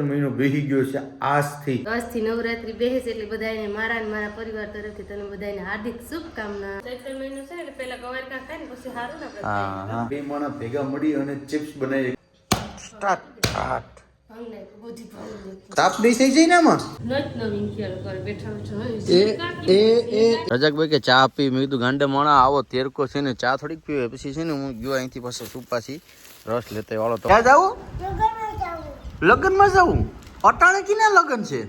મહિનો બેહી ગયો છે આજથી નવરાત્રી બેસે છે એટલે બધાને મારા અને મારા પરિવાર તરફથી તને બધાને હાર્દિક શુભકામના. ચૈત્ર મહિનો છે એટલે પહેલા ગવારકા ખાય ને પછી સારું ને આપણે હા બે માણસ ભેગા મળી અને ચિપ્સ બનાવી સ્ટાર્ટ તાપ દઈ થઈ જાય ને આમાં રજાકભાઈ કે ચા પી મેં કીધું ગાંડે મોણા આવો તેરકો છે ને ચા થોડીક પીવે પછી છે ને હું ગયો અહીંથી પાછો સુપાસી રસ લેતા વાળો તો ક્યાં જાવું લગ્નમાં જાવું અટાણે કીના લગ્ન છે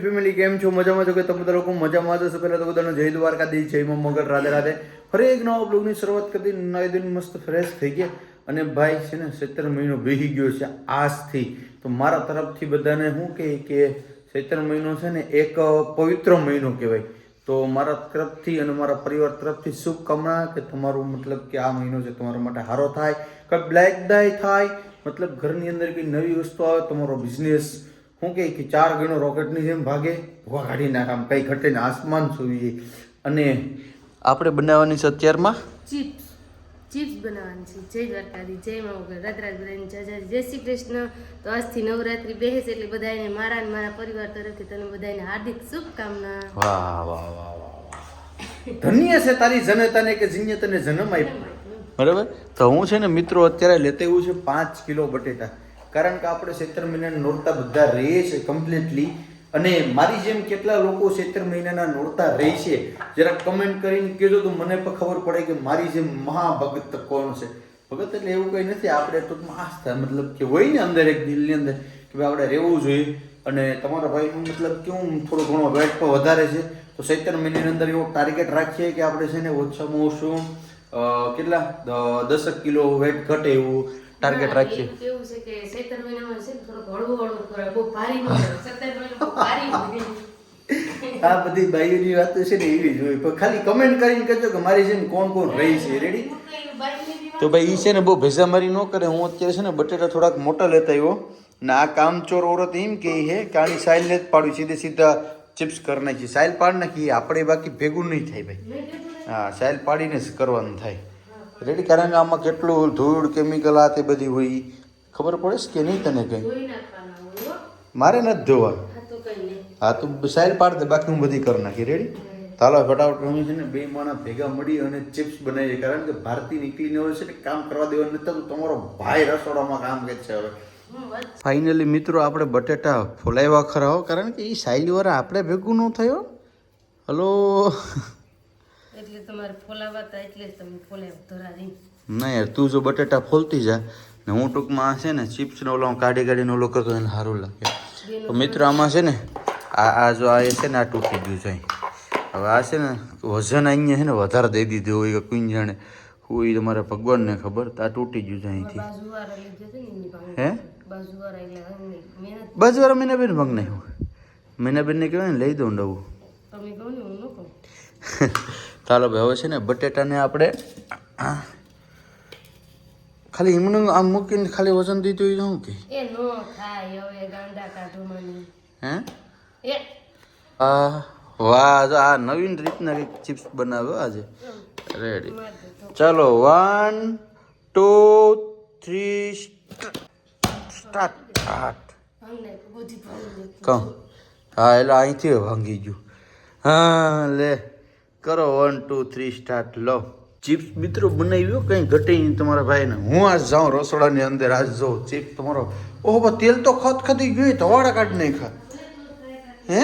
ફેમિલી કેમ છો મજામાં છો કે તમે બધા લોકો મજામાં છો પહેલા તો બધાનો જય દ્વારકાધીશ જય મા મોગલ રાધે રાધે ફરી એક નવા બ્લોગની શરૂઆત કરી નવી દિન મસ્ત ફ્રેશ થઈ ગયા અને ભાઈ છે ને 17 મહિનો બેહી ગયો છે આજથી તો મારા તરફથી બધાને શું કહે કે 17 મહિનો છે ને એક પવિત્ર મહિનો કહેવાય તો મારા તરફથી અને મારા પરિવાર તરફથી શુભકામના કે તમારું મતલબ કે આ મહિનો છે તમારા માટે સારો થાય કંઈક બ્લેક દાય થાય મતલબ ઘરની અંદર કંઈ નવી વસ્તુ આવે તમારો બિઝનેસ શું કહે કે 4 ગણો રોકેટની જેમ ભાગે ભૂવા કાઢી નાખ આમ કંઈ ઘટે ને આસમાન સુવી અને આપણે બનાવવાની છે અત્યારમાં ચિપ્સ બનાવવાની છે. જય દ્વારકાધીશ જય મા મોગલ રાધરાજ બધાને જય શ્રી કૃષ્ણ. તો આજથી નવરાત્રી બેસે છે એટલે બધાને મારા અને મારા પરિવાર તરફથી તને બધાને હાર્દિક શુભકામના. વાહ વાહ વાહ વાહ ધન્ય છે તારી જનતાને કે જીને તને જન્મ આપ્યો બરાબર. તો હું છે ને મિત્રો અત્યારે લેતા એવું છે 5 કિલો બટેટા કારણ કે આપણે 17 મહિનાના નોરતા બધા રહે છે કમ્પ્લીટલી અને મારી જેમ કેટલા લોકો 17 મહિનાના નોરતા રહે છે જરા કમેન્ટ કરીને કહેજો તો મને પણ ખબર પડે કે મારી જેમ મહાભગત કોણ છે. ભગત એટલે એવું કંઈ નથી આપણે ટૂંકમાં આસ્થા મતલબ કે હોય ને અંદર એક દિલની અંદર કે ભાઈ આપણે રહેવું જોઈએ અને તમારા ભાઈનું મતલબ કેવું થોડું ઘણું વેટ પણ વધારે છે તો 17 મહિનાની અંદર એવો ટાર્ગેટ રાખીએ કે આપણે છે ને ઓછામાં ઓછું કેટલા 10 કિલો વેટ ઘટે એવું ટાર્ગેટ રાખીએ. કેવું છે કે 17 મહિનામાં છે થોડું હળવું કરે બહુ ભારી ન કરે 17 મહિનામાં ભારી આ બધી બાયુની વાતો છે ને એવી જ હોય પણ ખાલી કમેન્ટ કરીને કહેજો કે મારી જેમ કોણ કોણ રહી છે રેડી. તો ભાઈ એ છે ને બહુ ભેજામારી ન કરે હું અત્યારે છે ને બટેટા થોડાક મોટા લેતા આવ્યો ને આ કામચોર ઓરત એમ કહે છે કે આની સાઈલ ને જ પાડવી સીધે સીધા ચિપ્સ કરી નાખી સાઈલ પાડી નાખી આપણે બાકી ભેગું નહીં થાય ભાઈ. હા સાઈલ પાડીને જ કરવાનું થાય રેડી કારણ કે આમાં કેટલું ધૂળ કેમિકલ આ તે બધી હોય ખબર પડે છે કે નહીં તને કંઈ મારે નથી ધોવા હા તો સાઈલ પાડ દે બાકી હું બધી કરી નાખી રેડી. ચાલો ફટાફટ હું છે ને બે માણસ ભેગા મળી અને ચિપ્સ બનાવીએ કારણ કે ભારતી નીકળીને હોય છે ને કામ કરવા દેવાનું નથી તો તમારો ભાઈ રસોડામાં કામ કરે છે હવે. ફાઇનલી મિત્રો આપણે બટેટા ફોલાવ્યા ખરા હો કારણ કે એ સાઈલવાળા આપણે ભેગું ન થયો હલો એટલે તમારે ફોલાવા હતા એટલે જ તમે ફોલાવ ધરાવી ના યાર તું જો બટેટા ફોલતી જા ને હું ટૂંકમાં છે ને ચિપ્સનો ઓલો કાઢી કાઢીને ઓલો કરતો એને સારું લાગે તો મિત્રો આમાં છે ને આ જો આ છે ને આ તૂટી ગયું છે હવે આ છે ને વજન અહીંયા છે ને વધારે દઈ દીધું હોય કે કોઈ જાણે હું એ તમારા ભગવાનને ખબર તો આ તૂટી ગયું છે અહીંથી હે બાજુવાળા મીનાબેન ભંગ નહીં મીનાબેનને કહેવાય ને લઈ દઉં નવું ચાલો ભાઈ હવે છે ને બટેટાને આપણે ખાલી એમનું આમ મૂકીને ખાલી વજન દીધું હોય શું કે એ નો થાય હવે ગાંડા કાઢવાની હે વાહ જો આ નવીન રીતના કંઈક ચિપ્સ બનાવ્યો આજે રેડી. ચાલો 1 2 3 સ્ટાર્ટ કહું હા એટલે અહીંથી ભાંગી ગયું હા લે કરો 1 2 3 સ્ટાર્ટ લો ચિપ્સ મિત્રો બનાવ્યો કંઈ ઘટે નહીં તમારા ભાઈને હું આજ જાઉં રસોડાની અંદર આજ જાઉં ચિપ્સ તમારો ઓહો બા તેલ તો ખતખતી ગયું ધવાડા કાઢી નાખ્યા હે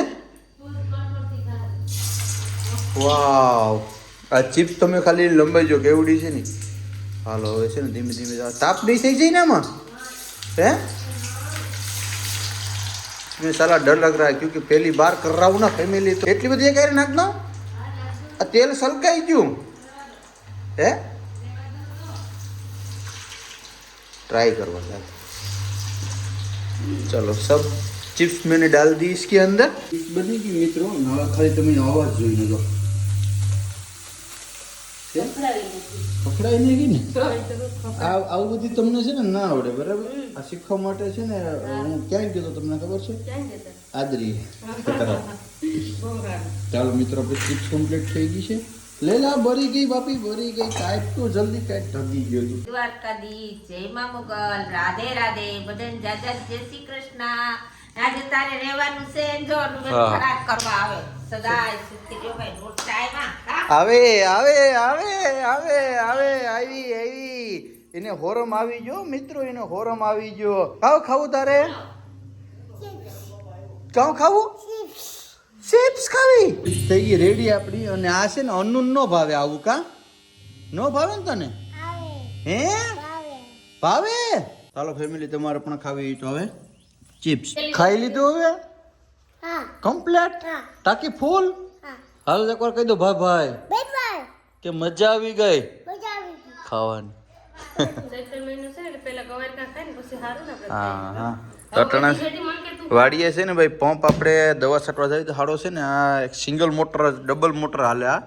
વાવ આ ચિપ્સ તમે ખાલી લંબાઈ જો કેવડી છે ને હાલો હવે છે ને ધીમે ધીમે તાપ નહીં થઈ જાય ને આમાં હે મેં સાલા ડર લગ રહા ક્योंकि पहली बार कर रहा हूँ ना फैमिली तो એટલી બધી ક્યારે નાખ દો આ તેલ સલકાઈ ગયું है ट्राई करवा चलो सब चिप्स मैंने डाल दी इसके अंदर बनेगी मित्रों ना खाली तुम्हें आवाज જોઈને જો પકડાઈ નહીં ગઈ ને આવું બધી તમને છે ને ના આવડે બરાબર આ શીખવા માટે છે ને હું ક્યાં ગયો તમને ખબર છે આદરી ચાલો મિત્રો આપણે ચિપ્સ કમ્પ્લીટ થઈ ગઈ છે લેલા બરી ગઈ બાપી બરી ગઈ કાંઈક તો જલ્દી કાંઈક ઢગી ગયો તું દ્વારકાધીશ, જય મા મોગલ, રાધે રાધે, બધાને જાજા જય શ્રી કૃષ્ણ. આજે તારે રહેવાનું છે ને જો હા. ખરાબ કરવા આવે સદાય સુખી જો ભાઈ રોજ ટાઈમમાં આવે આવે આવે આવે આવે આવી આવી એને હોરમ આવી ગયો મિત્રો એને હોરમ આવી ગયો કાવ ખાવું તારે કાવ ખાવું ચિપ્સ ખાવી થઈ ગઈ રેડી આપણી અને આ છે ને અન્નુ નો ભાવે આવું કા નો ભાવે ને તને હે ભાવે ચાલો ફેમિલી તમારે પણ ખાવી તો હવે ચિપ્સ ખાઈ લીધું હવે કમ્પ્લીટ ટાંકી ફૂલ હાલ એકવાર કહી દો ભાઈ કે મજા આવી ગઈ ખાવાની ચૈત્ર મહિનો છે એટલે પેલા ગવારકા ખાય ને પછી સારું ને આપણે હા હા હવે ટટણા બધી ખેતી માં કે તું વાડીએ છે ને ભાઈ પંપ આપણે દવા છાંટવા જાય તો હાડો છે ને આ એક સિંગલ મોટર ડબલ મોટર હાલે આ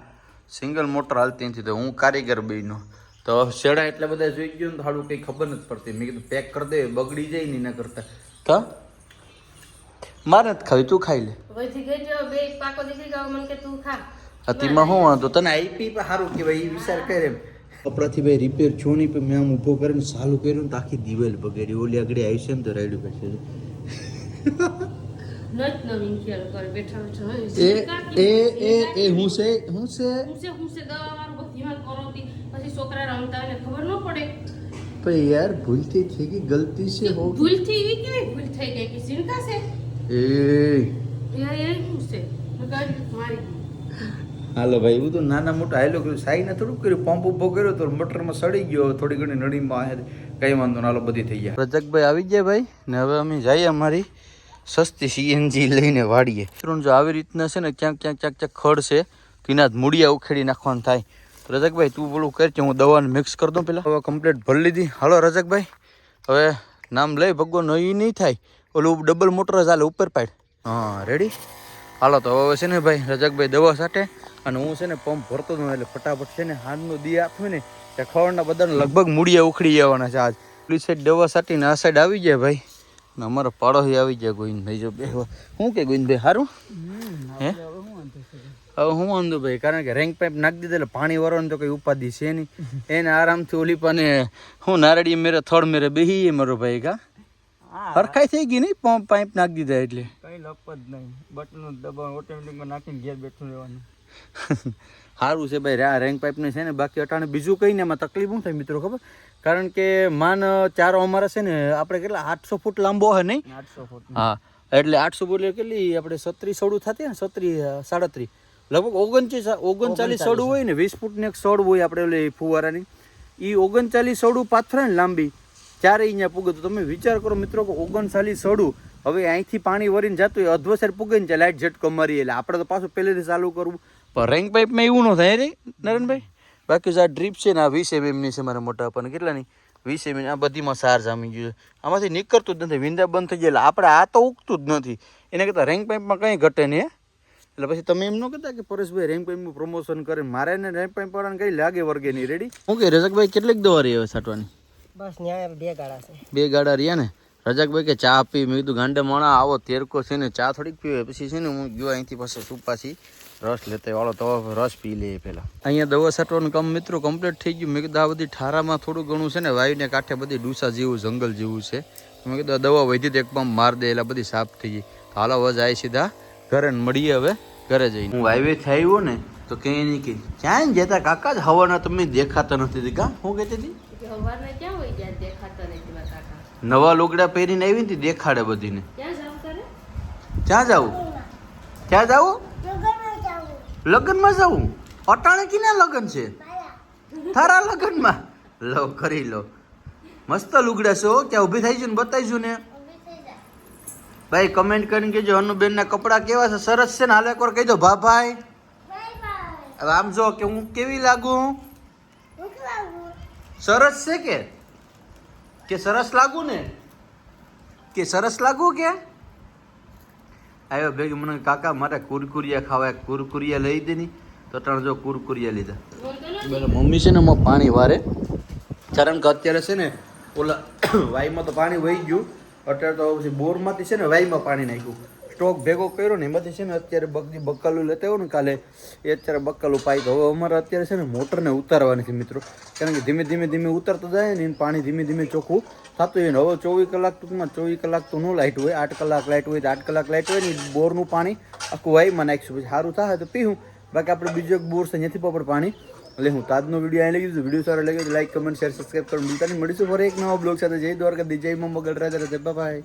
સિંગલ મોટર હાલતી નથી તો હું કારીગર બન્યો તો શેડા એટલે બધા જોઈ ગયો ને તો હાડું કંઈ ખબર નથી પડતી મેં કીધું પેક કરી દે બગડી જાય ને એના કરતા કા મારે નથી ખાવી તું ખાઈ લે વધી ગઈ જો બે પાકો દીકરી ગાવ મને કે તું ખા અતિમાં શું વાંધો તને આઈપી પણ સારું કહેવાય એ વિચાર કરે કપડાથી ભાઈ રિપેર છો નહીં પણ મેં આમ ઊભો કરીને ચાલુ કર્યું ને તો આખી દિવાલ બગડી ઓલી આગળ આવી છે ને તો રાયડું બેસે નત નવીન ખ્યાલ કર બેઠા બેઠા એ એ એ હું છે હું છે દવા વાળું બધી માં કરોતી પછી છોકરા રમતા હોય ને ખબર ન પડે પણ યાર ભૂલથી થઈ ગઈ ગલતી છે હો ભૂલથી એવી કેવી ભૂલ થઈ ગઈ કે સિનકા છે એ એ શું છે મેં કહ્યું મારી ગઈ. હાલો ભાઈ એવું તો નાના મોટા હાલો કર્યું સાઈને થોડુંક કર્યું પંપ ઉભો કર્યો તો મોટરમાં સડી ગયો થોડી ઘણી નળીમાં કઈ વાંધો ના હાલો બધી થઈ ગયા રજકભાઈ આવી ગયા ભાઈ ને હવે અમે જઈએ અમારી સસ્તી સીએનજી લઈને વાડીએ જો આવી રીતના છે ને ક્યાંક ખડ છે તેના જ મૂળિયા ઉખેડી નાખવાનું થાય તો રજકભાઈ તું બોલું કર કે હું દવાને મિક્સ કરી દઉં પેલા હવે કમ્પ્લીટ ભરી લીધી હાલો રજકભાઈ હવે નામ લઈ ભગવાન એ નહીં થાય ઓલું ડબલ મોટર જ હાલે ઉપર પાડ હા રેડી હાલો તો હવે છે ને ભાઈ રજકભાઈ દવા સાટે અને હું છે ને પંપ ભરતો જ એટલે ફટાફટ છે ને હાથનો દી આપ્યું ને ત્યાં ખવડના બધાને લગભગ મૂળિયા ઉખડી જવાના છે આજ પેલી સાઈડ દવા સાટીને આ સાઈડ આવી જાય ભાઈ ને અમારા પાડોશી આવી જાય ગોવિંદભાઈ જો બે શું કે ગોવિંદભાઈ સારું હે હવે હું વાંધો ભાઈ કારણ કે રેંક પાઇપ નાખી દીધા એટલે પાણી વરવાનું તો કઈ ઉપાધિ છે નહીં એને આરામથી ઓલી પાને હું નારડી મેરે થડ મેરે બેહી મારો ભાઈ કા હરખાઈ થઈ ગઈ નહીં પંપ પાઇપ નાખી દીધા એટલે કઈ લપ જ નહીં બટન દબાવ ઓટોમેટિકમાં નાખીને ઘેર બેઠું રહેવાનું સારું છે ભાઈ આ રેંક પાઇપને છે ને બાકી અટાણે બીજું કંઈ ને એમાં તકલીફ શું થાય મિત્રો ખબર કારણ કે માન ચારો અમારા છે ને આપણે કેટલા 800 ફૂટ લાંબો હે નહીં 800 ફૂટ હા એટલે 800 ફૂટ એટલે કેટલી આપણે 37 સડું થતી ને 37 37 લગભગ 39 સડું હોય ને 20 ફૂટની એક સડ હોય આપણે ઓલી ફુવારાની એ 39 સડું પાથરે ને લાંબી ચારે અહીંયા પૂગે તો તમે વિચાર કરો મિત્રો કે 39 સડું હવે અહીંથી પાણી વરીને જતું હોય અધવસર પૂગે ને લાઇટ ઝટકો મારી એટલે આપણે તો પાછું પહેલેથી ચાલુ કરવું પણ રેંક પાઇપમાં એવું ન થાય રે નરેનભાઈ બાકી આ ડ્રીપ છે ને આ 20 mm ની છે મારા મોટા આપણને કેટલાની 20 mm આ બધીમાં સાર જામી ગયું આમાંથી નીકળતું જ નથી વિંદા બંધ થઈ જાય એટલે આપણે આ તો ઉગતું જ નથી એને કરતાં રેંક પાઇપમાં કંઈ ઘટે નહીં એટલે પછી તમે એમ ન કહેતા કે પરેશભાઈ રેંક પાઇપનું પ્રમોશન કરે મારે ને રેંક પાઇપ વાળાને કઈ લાગે વર્ગે નહીં રેડી ઓકે રજકભાઈ કેટલીક દવા રહી હવે છાંટવાની બસ ન્યાય 2 ગાડા છે 2 ગાડા રહ્યા ને રજકભાઈ કે ચા પી મેં કીધું ગાંડા માણા આવો તેરકો છે ને ચા થોડીક પીવે પછી છે ને હું ગયો અહીંથી પછી સુપાછી રસ લેતા વાળો તો રસ પી લે પહેલાં અહીંયા દવા છાંટવાનું કામ મિત્રો કમ્પ્લીટ થઈ ગયું મેં કીધું આ બધી ઠારામાં થોડું ઘણું છે ને વાયુને કાંઠે બધી ડૂસા જેવું જંગલ જેવું છે મેં કીધું આ દવા વધી તો એક પંપ માર દે એટલે બધી સાફ થઈ ગઈ હાલો હવે જાય સીધા ઘરે મળીએ હવે ઘરે જઈને હું હાઈવે થી આવ્યો ને તો કંઈ નહીં કે ક્યાંય જતા કાકા જ હવાના તમે દેખાતા નથી કા શું કહેતી હતી સવારના ક્યાં હોય ગયા દેખાતા નથી મારા કાકા નવા લુગડા પહેરીને આવી ને દેખાડે બધીને ક્યાં જાવ કરે ક્યાં જાવું ક્યાં જાવું લગ્નમાં જાવું અટાણે કીના લગ્ન છે તારા લગ્નમાં લો કરી લો મસ્ત લુગડા છો ક્યાં ઊભી થઈ છે ને બતાવીશું ને ભાઈ કમેન્ટ કરીને કહેજો અનુબેન ના કપડા કેવા છે સરસ છે ને હાલ એકવાર કહી દો ભાઈ હવે આમ જો કે હું કેવી લાગુ સરસ છે કે સરસ લાગુ ને કે સરસ લાગુ કે આવ્યો ભેગી મને કાકા મારે કુરકુરિયા ખાવા કુરકુરિયા લઈ દે ની તો ત્રણ જો કુરકુરિયા લીધા બોલો મમ્મી છે ને એમાં પાણી વારે કારણ કે અત્યારે છે ને ઓલા વાઈમાં તો પાણી વહી ગયું અત્યારે તો પછી બોરમાંથી છે ને વાઈમાં પાણી નાખ્યું સ્ટોક ભેગો કર્યો ને એમાંથી છે ને અત્યારે બક્કાલું લેતા આવ્યો ને કાલે એ અત્યારે બક્કાલું પાઈ તો હવે અમારે અત્યારે છે ને મોટરને ઉતારવાની છે મિત્રો, કારણ કે ધીમે ધીમે ઉતરતું જાય ને પાણી ધીમે ધીમે ચોખ્ખું થતું હોય ને. હવે 24 કલાક ટૂંકમાં 24 કલાક તો ન લાઇટ હોય, 8 કલાક લાઇટ હોય તો 8 કલાક લાઇટ હોય ને બોરનું પાણી આખું વાઈમાં નાખીશું, પછી સારું થાય તો પીવું. બાકી આપણે બીજો એક બોર છે ત્યાંથી પણ પાણી લેવું. તો આજનો વિડીયો અહીં લઈ ગયું. વિડીયો સારો લાગ્યો તો લાઈક કમેન્ટ શેર સબસ્ક્રાઈબ કરવાનું ભૂલતા નહીં. મળીશું ફરી એક નવા બ્લોગ સાથે. જય દ્વારકા, જય મા મોગલ, રાધે રાધે, બાય.